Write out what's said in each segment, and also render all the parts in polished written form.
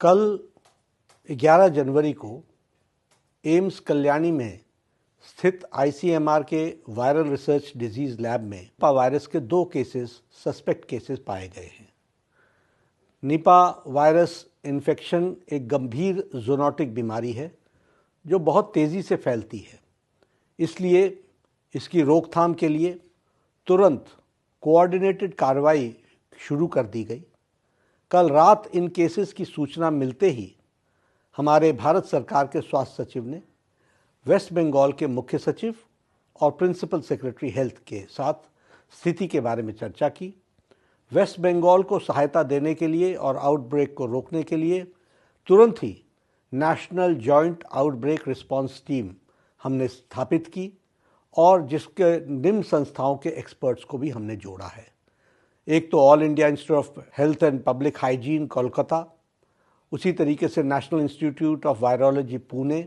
कल 11 जनवरी को एम्स कल्याणी में स्थित आईसीएमआर के वायरल रिसर्च डिजीज लैब में निपा वायरस के 2 केसेस सस्पेक्ट केसेस पाए गए हैं। निपा वायरस इन्फेक्शन एक गंभीर ज़ूनोटिक बीमारी है जो बहुत तेज़ी से फैलती है। इसलिए इसकी रोकथाम के लिए तुरंत कोऑर्डिनेटेड कार्रवाई शुरू कर दी गई। कल रात इन केसेस की सूचना मिलते ही हमारे भारत सरकार के स्वास्थ्य सचिव ने वेस्ट बंगाल के मुख्य सचिव और प्रिंसिपल सेक्रेटरी हेल्थ के साथ स्थिति के बारे में चर्चा की। वेस्ट बंगाल को सहायता देने के लिए और आउटब्रेक को रोकने के लिए तुरंत ही national joint outbreak response team हमने स्थापित की और जिसके निम्न संस्थाओं के एक्सपर्ट्स को भी हमने जोड़ा है। एक तो all India institute of health and public hygiene Kolkata, उसी तरीके से national institute of virology Pune,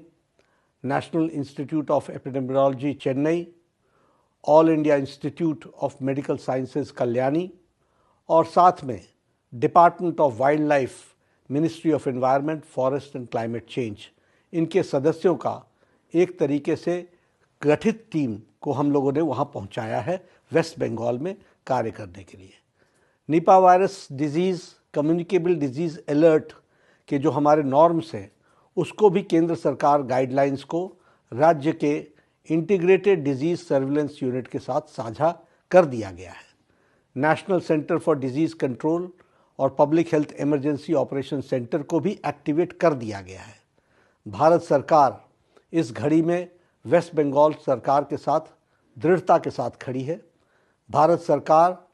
national institute of epidemiology Chennai, all India institute of medical sciences Kalyani और साथ में department of wild life, ministry of environment, forest and climate change, इनके सदस्यों का एक तरीके से गठित टीम को हम लोगों ने वहाँ पहुँचाया है वेस्ट बंगाल में कार्य करने के लिए। Nipah virus disease communicable disease alert के जो हमारे नॉर्म्स हैं उसको भी केंद्र सरकार गाइडलाइंस को राज्य के इंटीग्रेटेड डिजीज़ सर्विलेंस यूनिट के साथ साझा कर दिया गया है। National Centre for Disease Control और public health emergency operation centre को भी एक्टिवेट कर दिया गया है। भारत सरकार इस घड़ी में वेस्ट बंगाल सरकार के साथ दृढ़ता के साथ खड़ी है। भारत सरकार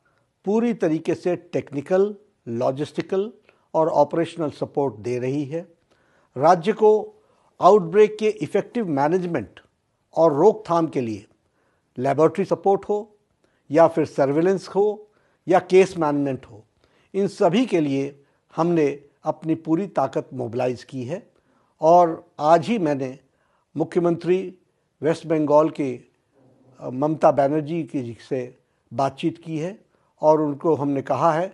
पूरी तरीके से टेक्निकल, लॉजिस्टिकल और ऑपरेशनल सपोर्ट दे रही है। राज्य को आउटब्रेक के इफ़ेक्टिव मैनेजमेंट और रोकथाम के लिए लेबोरेटरी सपोर्ट हो या फिर सर्विलेंस हो या केस मैनेजमेंट हो, इन सभी के लिए हमने अपनी पूरी ताकत मोबिलाइज़ की है। और आज ही मैंने मुख्यमंत्री वेस्ट बंगाल के ममता बनर्जी की से बातचीत की है और उनको हमने कहा है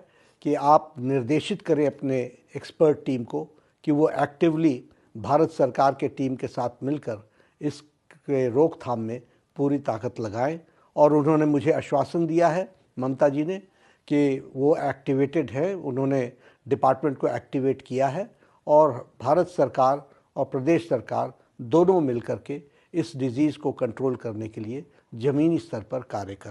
कि आप निर्देशित करें अपने एक्सपर्ट टीम को कि वो एक्टिवली भारत सरकार के टीम के साथ मिलकर इसके रोकथाम में पूरी ताकत लगाएं। और उन्होंने मुझे आश्वासन दिया है, ममता जी ने, कि वो एक्टिवेटेड है, उन्होंने डिपार्टमेंट को एक्टिवेट किया है और भारत सरकार और प्रदेश सरकार दोनों मिलकर के इस डिज़ीज़ को कंट्रोल करने के लिए ज़मीनी स्तर पर कार्य कर